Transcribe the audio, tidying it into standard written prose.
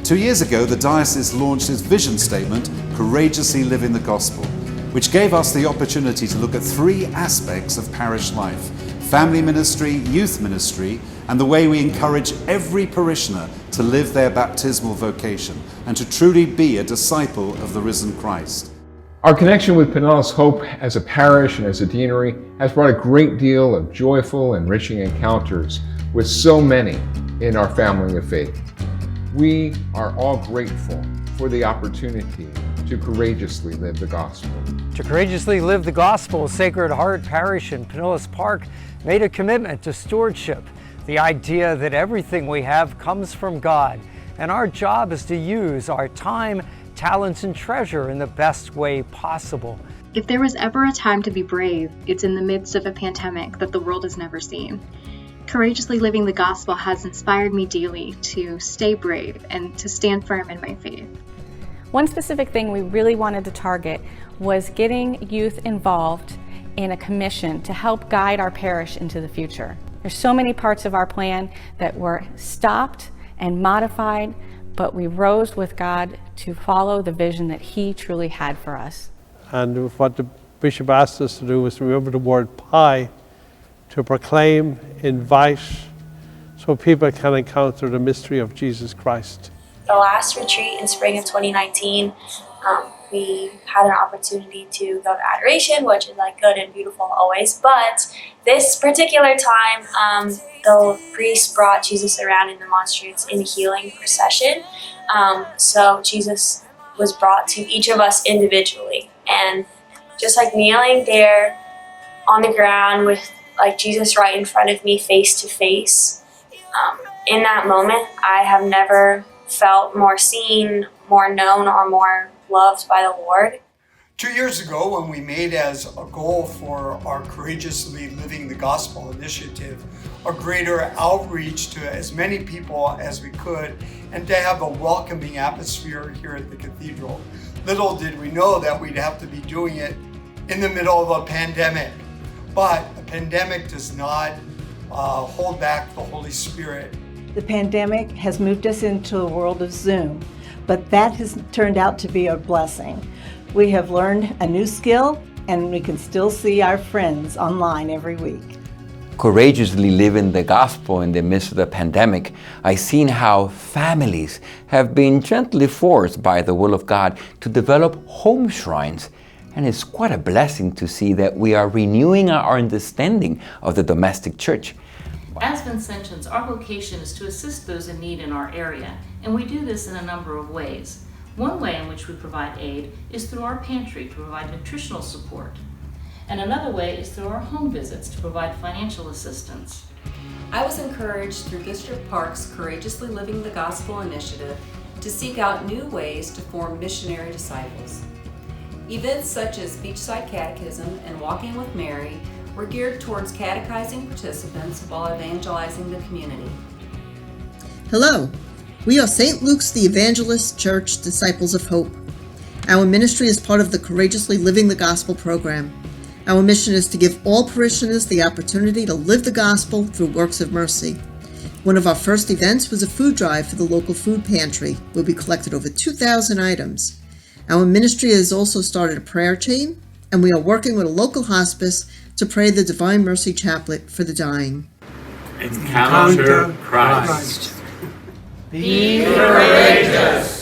2 years ago, the Diocese launched its vision statement, Courageously Living the Gospel, which gave us the opportunity to look at 3 aspects of parish life: family ministry, youth ministry, and the way we encourage every parishioner to live their baptismal vocation and to truly be a disciple of the risen Christ. Our connection with Pinellas Hope as a parish and as a deanery has brought a great deal of joyful, enriching encounters with so many in our family of faith. We are all grateful for the opportunity to courageously live the gospel. To courageously live the gospel, Sacred Heart Parish in Pinellas Park made a commitment to stewardship, the idea that everything we have comes from God, and our job is to use our time, talents, and treasure in the best way possible. If there was ever a time to be brave, it's in the midst of a pandemic that the world has never seen. Courageously living the gospel has inspired me daily to stay brave and to stand firm in my faith. One specific thing we really wanted to target was getting youth involved in a commission to help guide our parish into the future. There's so many parts of our plan that were stopped and modified, but we rose with God to follow the vision that He truly had for us. And what the Bishop asked us to do was to remember the word PI, to proclaim, invite, so people can encounter the mystery of Jesus Christ. The last retreat in spring of 2019, we had an opportunity to go to adoration, which is like good and beautiful always. But this particular time, the priest brought Jesus around in the monstrance in a healing procession. So Jesus was brought to each of us individually, and just like kneeling there on the ground with like Jesus right in front of me, face to face. In that moment, I have never felt more seen, more known, or more loved by the Lord. 2 years ago, when we made as a goal for our Courageously Living the Gospel initiative a greater outreach to as many people as we could and to have a welcoming atmosphere here at the cathedral, little did we know that we'd have to be doing it in the middle of a pandemic. But a pandemic does not hold back the Holy Spirit. The pandemic has moved us into a world of Zoom, but that has turned out to be a blessing. We have learned a new skill, and we can still see our friends online every week. Courageously living the gospel in the midst of the pandemic, I've seen how families have been gently forced by the will of God to develop home shrines. And it's quite a blessing to see that we are renewing our understanding of the domestic church. As Vincentians, our vocation is to assist those in need in our area, and we do this in a number of ways. One way in which we provide aid is through our pantry to provide nutritional support. And another way is through our home visits to provide financial assistance. I was encouraged through District Park's Courageously Living the Gospel initiative to seek out new ways to form missionary disciples. Events such as Beachside Catechism and Walking with Mary were geared towards catechizing participants while evangelizing the community. Hello, we are St. Luke's the Evangelist Church Disciples of Hope. Our ministry is part of the Courageously Living the Gospel program. Our mission is to give all parishioners the opportunity to live the gospel through works of mercy. One of our first events was a food drive for the local food pantry, where we collected over 2,000 items. Our ministry has also started a prayer chain, and we are working with a local hospice to pray the Divine Mercy Chaplet for the dying. Encounter Christ. Be courageous.